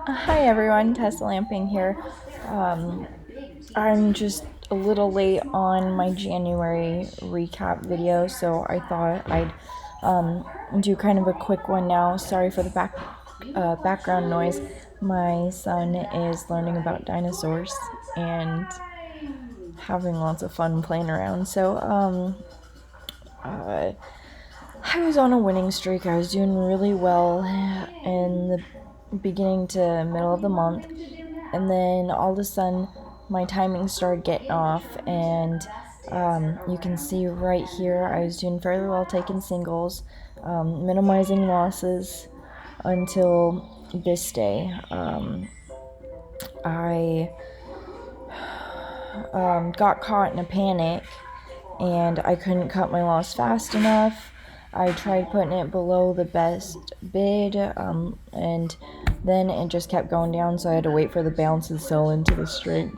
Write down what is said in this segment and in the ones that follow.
Hi everyone, Tessa Lamping here. I'm just a little late on my January recap video, so I thought I'd do kind of a quick one now. Sorry for the background noise. My son is learning about dinosaurs and having lots of fun playing around. So I was on a winning streak. I was doing really well in the beginning to middle of the month, and then all of a sudden my timing started getting off, and you can see right here I was doing fairly well taking singles, minimizing losses until this day. I got caught in a panic and I couldn't cut my loss fast enough. I tried putting it below the best bid, and then it just kept going down, so I had to wait for the bounce and sell into the strength.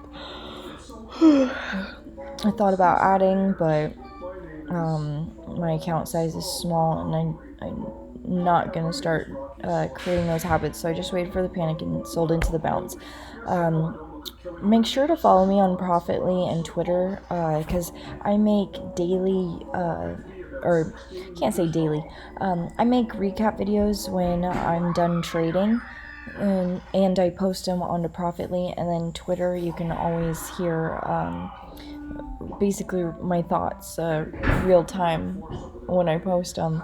I thought about adding, but my account size is small, and I'm not going to start creating those habits, so I just waited for the panic and sold into the bounce. Make sure to follow me on Profitly and Twitter, because I make daily, or can't say daily, I make recap videos when I'm done trading, and I post them onto Profitly, and then Twitter you can always hear basically my thoughts real time when I post them.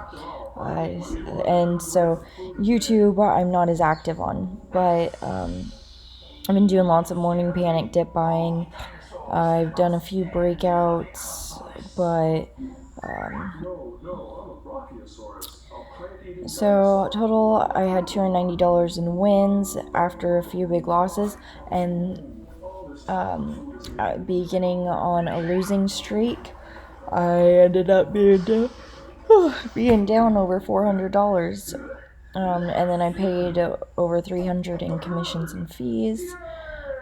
And so YouTube I'm not as active on, but I've been doing lots of morning panic dip buying. I've done a few breakouts, but so total I had $290 in wins after a few big losses, and beginning on a losing streak. I ended up being down over $400. And then I paid over $300 in commissions and fees.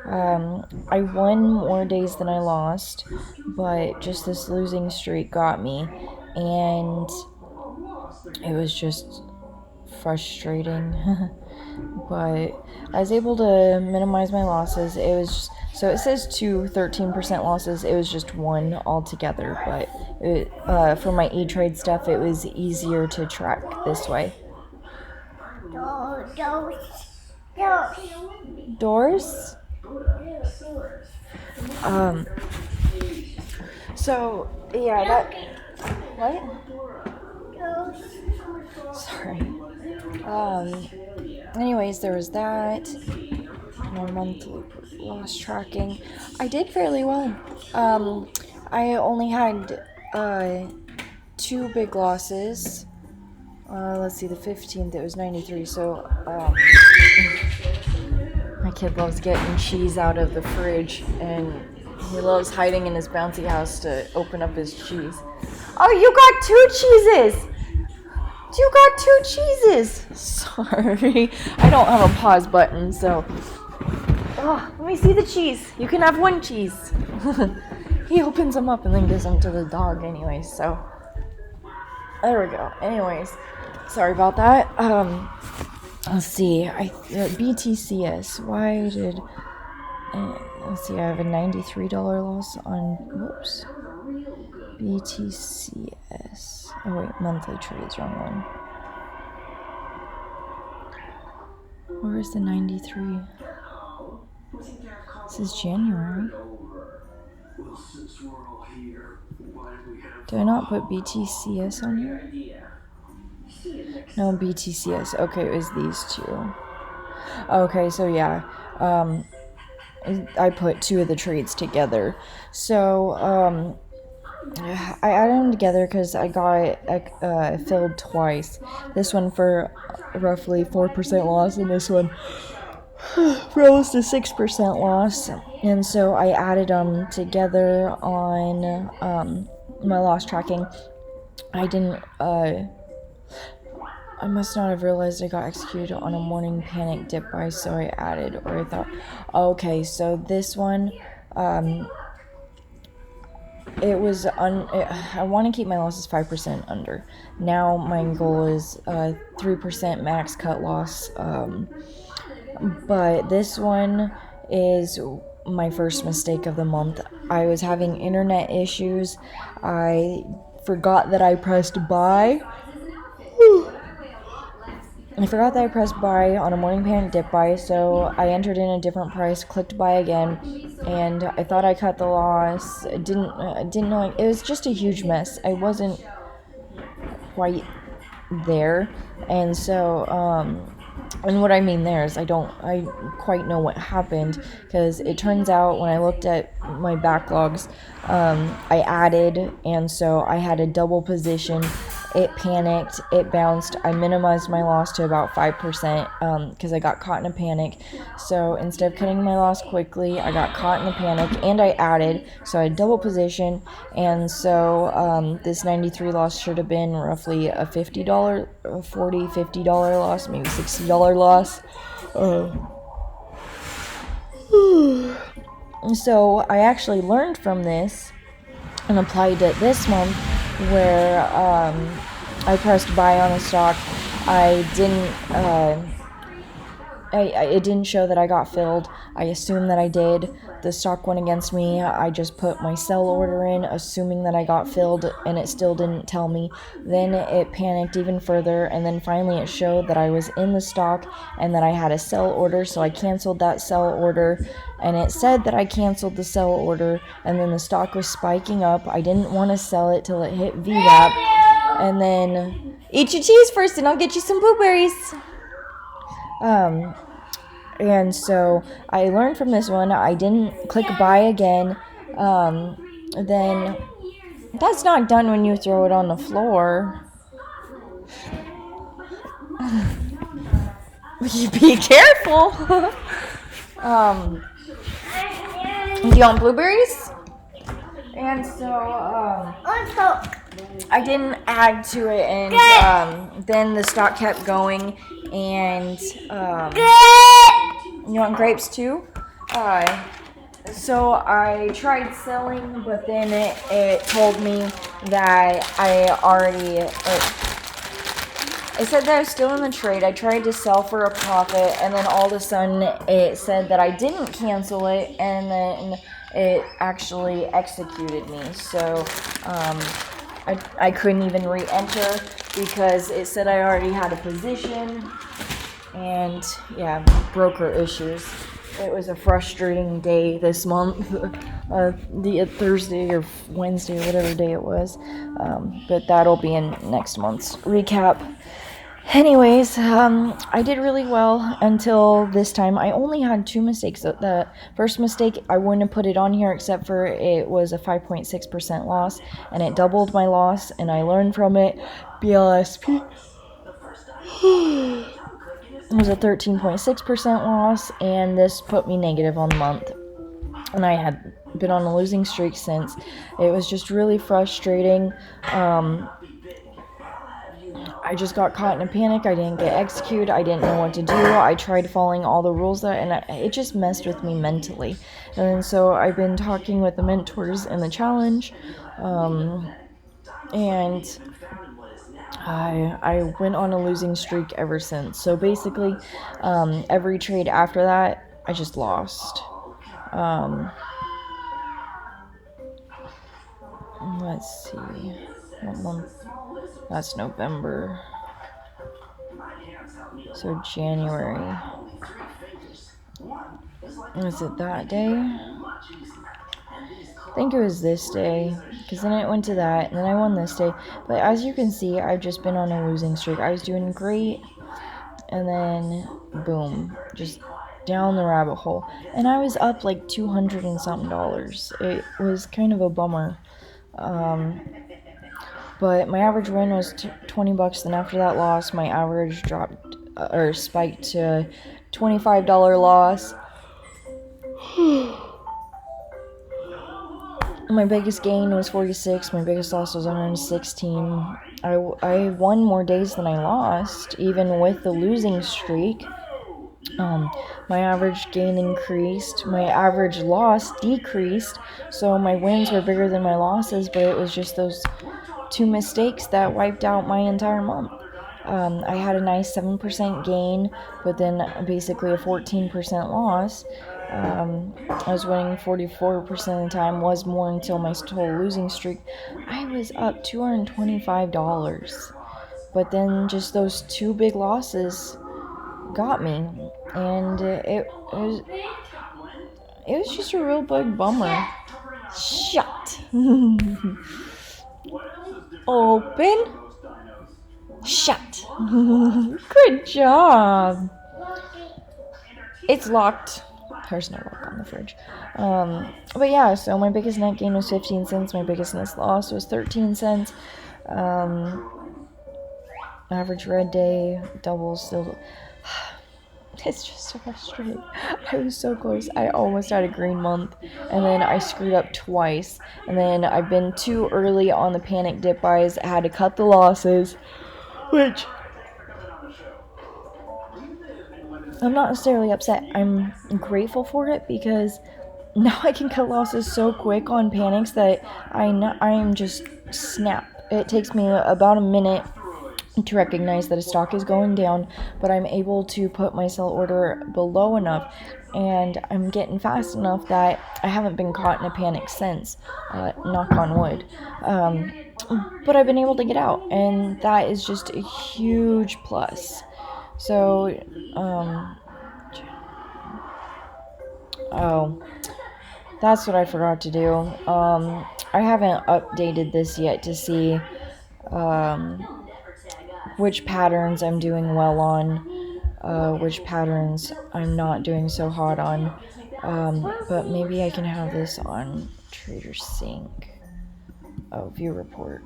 I won more days than I lost, but just this losing streak got me, and it was just frustrating. But I was able to minimize my losses. It was so it says 13% losses. It was just one altogether, but for my E-Trade stuff, it was easier to track this way. Doors? So, yeah, that... What? Sorry. Anyways, there was that. My monthly loss tracking. I did fairly well. I only had 2 big losses. Let's see, the 15th, it was 93, so, my kid loves getting cheese out of the fridge, and he loves hiding in his bouncy house to open up his cheese. Oh, you got 2 cheeses! You got 2 cheeses! Sorry, I don't have a pause button, so... Oh, let me see the cheese. You can have 1 cheese. He opens them up and then gives them to the dog anyways, so... There we go. Anyways, sorry about that. Let's see. BTCS. Why did... let's see, I have a $93 loss on... Whoops. BTCS. Oh wait, monthly trades, wrong one. Where's the 93? This is January. Did I not put BTCS on here? No, BTCS. Okay, it was these 2. Okay, so yeah. I put 2 of the trades together. So, I added them together because I got it filled twice. This one for roughly 4% loss, and this one rose to 6% loss. And so I added them together on my loss tracking. I didn't. I must not have realized I got executed on a morning panic dip buy, so I added, or I thought, okay, so this one, it was I want to keep my losses 5% under. Now my goal is 3% max cut loss. But this one is my first mistake of the month. I was having internet issues. I forgot that I pressed buy. I forgot that I pressed buy on a morning panic dip buy, so I entered in a different price, clicked buy again, and I thought I cut the loss. Didn't know it was just a huge mess. I wasn't quite there, and so and what I mean there is I quite know what happened, because it turns out when I looked at my backlogs, I added, and so I had a double position. It panicked, it bounced. I minimized my loss to about 5% because I got caught in a panic. So instead of cutting my loss quickly, I got caught in a panic, and I added, so I had double position. And so this 93 loss should have been roughly a $50, $50 loss, maybe $60 loss. So I actually learned from this and applied it this month, where I pressed buy on a stock. I didn't. It didn't show that I got filled. I assumed that I did. The stock went against me. I just put my sell order in, assuming that I got filled, and it still didn't tell me. Then it panicked even further, and then finally it showed that I was in the stock and that I had a sell order, so I canceled that sell order, and it said that I canceled the sell order, and then the stock was spiking up. I didn't want to sell it till it hit VWAP, and then eat your cheese first and I'll get you some blueberries. And so I learned from this one. I didn't click buy again. Then that's not done when you throw it on the floor. Be careful. Do you want blueberries? And so I didn't add to it, and then the stock kept going, and you want grapes too? So I tried selling, but then it told me that it said that I was still in the trade. I tried to sell for a profit, and then all of a sudden it said that I didn't cancel it, and then it actually executed me. So I couldn't even re-enter because it said I already had a position, and yeah, broker issues. It was a frustrating day this month, the Thursday or Wednesday, whatever day it was, but that'll be in next month's recap. Anyways, I did really well until this time. I only had 2 mistakes. The first mistake, I wouldn't have put it on here except for it was a 5.6% loss, and it doubled my loss, and I learned from it. BLSP. It was a 13.6% loss, and this put me negative on the month. And I had been on a losing streak since. It was just really frustrating. I just got caught in a panic. I didn't get executed. I didn't know what to do. I tried following all the rules it just messed with me mentally. And so I've been talking with the mentors in the challenge, and I went on a losing streak ever since. So basically, every trade after that, I just lost. Let's see. What month? That's November. So January. Was it that day? I think it was this day, because then it went to that, and then I won this day. But as you can see, I've just been on a losing streak. I was doing great, and then boom, just down the rabbit hole. And I was up like $200 and something. It was kind of a bummer. But my average win was $20. Then after that loss, my average dropped or spiked to $25 loss. My biggest gain was 46. My biggest loss was 116. I won more days than I lost, even with the losing streak. My average gain increased, my average loss decreased, so my wins were bigger than my losses, but it was just those two mistakes that wiped out my entire month. I had a nice 7% gain, but then basically a 14% loss. I was winning 44% of the time, was more until my whole losing streak. I was up $225, but then just those two big losses got me, and it was just a real big bummer. Shut. Open. Shut. Good job. It's locked. There's no lock on the fridge. But yeah, so my biggest net gain was 15 cents. My biggest net loss was 13 cents. Average red day, doubles still. It's just so frustrating. I was so close. I almost had a green month, and then I screwed up twice. And then I've been too early on the panic dip buys. I had to cut the losses, which I'm not necessarily upset. I'm grateful for it because now I can cut losses so quick on panics that I am just snap. It takes me about a minute to recognize that a stock is going down, but I'm able to put my sell order below enough, and I'm getting fast enough that I haven't been caught in a panic since, knock on wood. But I've been able to get out, and that is just a huge plus. So, oh, that's what I forgot to do. I haven't updated this yet to see which patterns I'm doing well on, which patterns I'm not doing so hot on. But maybe I can have this on Trader Sync. Oh, view report.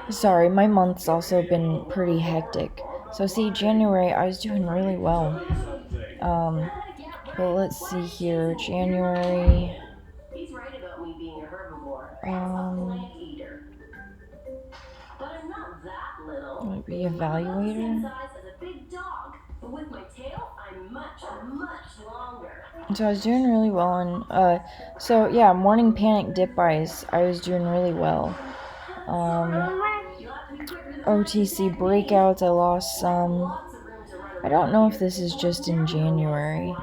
Sorry, my month's also been pretty hectic. So see, January I was doing really well. But let's see here, January. He's right about me being a herbivore. Plant eater. But I'm not that little. Might be evaluator. With my tail, I'm much, much longer. So I was doing really well on, so yeah, morning panic dip buys, I was doing really well. OTC breakouts, I lost some. I don't know if this is just in January.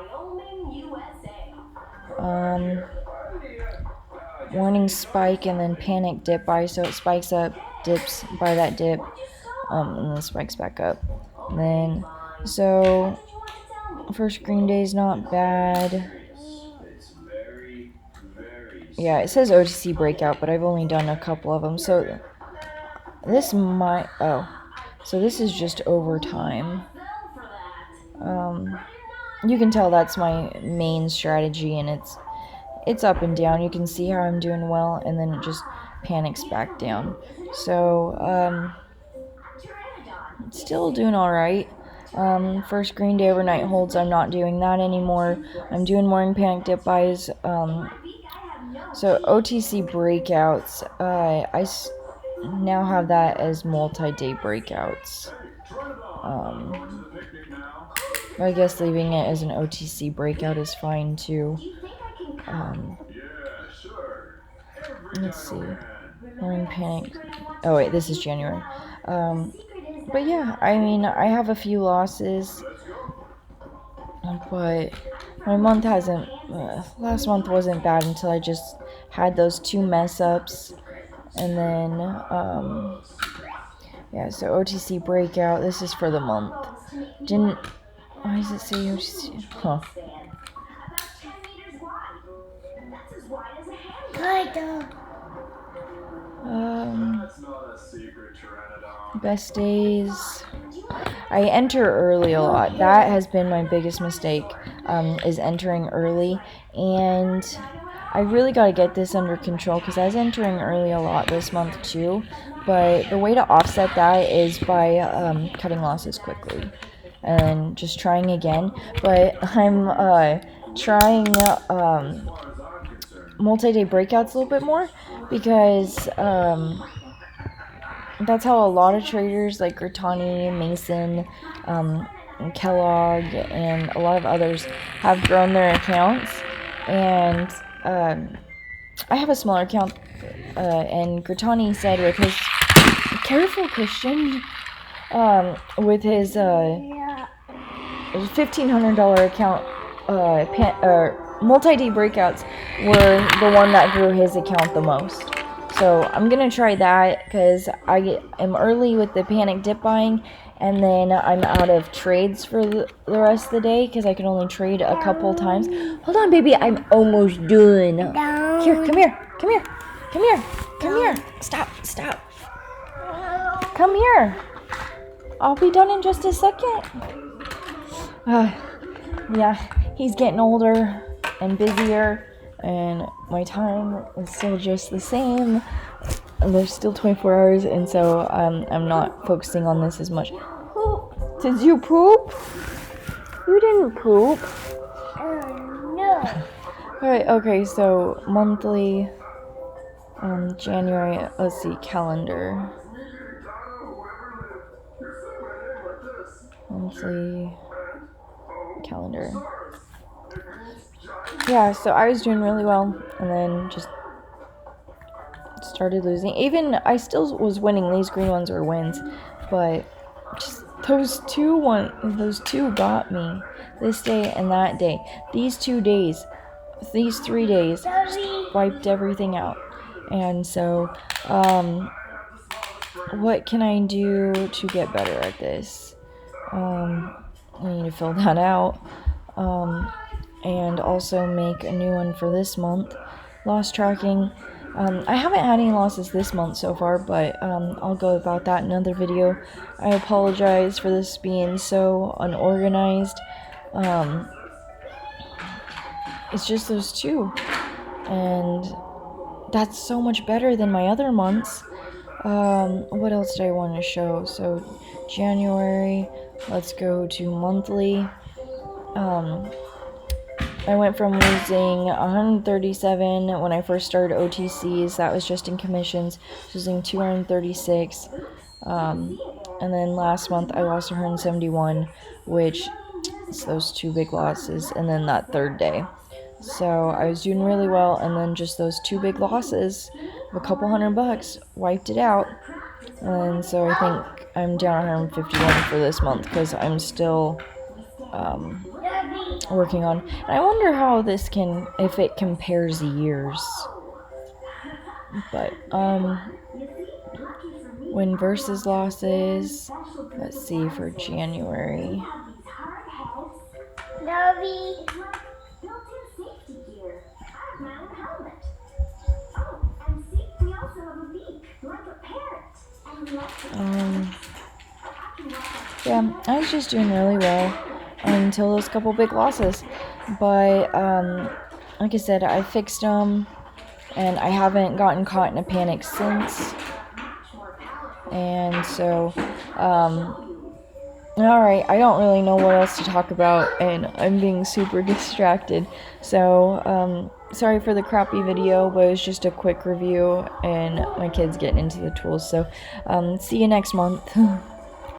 Morning spike and then panic dip buy, so it spikes up, dips, buy that dip, and then spikes back up. And then, so first green day is not bad. Yeah, it says OTC breakout, but I've only done a couple of them, so this might, so this is just over time. You can tell that's my main strategy, and it's up and down. You can see how I'm doing well, and then it just panics back down. So, still doing alright. First green day overnight holds, I'm not doing that anymore. I'm doing morning panic dip buys. So OTC breakouts, I now have that as multi-day breakouts. I guess leaving it as an OTC breakout is fine too. Let's see. Morning panic. Oh wait, this is January. But yeah, I mean, I have a few losses, but my month hasn't. Last month wasn't bad until I just had those two mess ups, and then yeah. So OTC breakout. This is for the month. Didn't. Why does it say OTC? Huh. Best days. I enter early a lot. That has been my biggest mistake, is entering early, and I really got to get this under control because I was entering early a lot this month too. But the way to offset that is by cutting losses quickly and just trying again. But I'm trying multi-day breakouts a little bit more because that's how a lot of traders like Gertani, Mason, Kellogg and a lot of others have grown their accounts, and I have a smaller account, and Gratani said with his, careful Christian, with his $1,500 account, multi-day breakouts were the one that grew his account the most. So I'm gonna try that because I am early with the panic dip buying, and then I'm out of trades for the rest of the day because I can only trade a couple times. Hold on, baby, I'm almost done. Here, come here, come here, come here, come here. Stop, stop. Come here. I'll be done in just a second. Yeah, he's getting older and busier, and my time is still just the same. There's still 24 hours, and so I'm not focusing on this as much. Did you poop? You didn't poop. No. Alright, okay, so monthly, January, let's see, calendar. Monthly calendar. Yeah, so I was doing really well, and then just started losing. Even I still was winning. These green ones were wins, but just those two got me. This day and that day. These 2 days, these 3 days, just wiped everything out. And so, what can I do to get better at this? I need to fill that out. And also make a new one for this month. Loss tracking. I haven't had any losses this month so far, but I'll go about that in another video. I apologize for this being so unorganized. It's just those two, and that's so much better than my other months. What else did I want to show? So January, let's go to monthly. I went from losing 137 when I first started OTCs, that was just in commissions, losing 236, and then last month I lost 171, which is those 2 big losses, and then that 3rd day. So I was doing really well, and then just those 2 big losses of a couple $100 wiped it out, and so I think I'm down 151 for this month because I'm still working on. And I wonder how this if it compares years. But win versus losses. Let's see for January. Yeah, I was just doing really well until those couple big losses, but like I said, I fixed them, and I haven't gotten caught in a panic since. And so alright, I don't really know what else to talk about, and I'm being super distracted, so sorry for the crappy video, but it was just a quick review, and my kid's getting into the tools. So see you next month.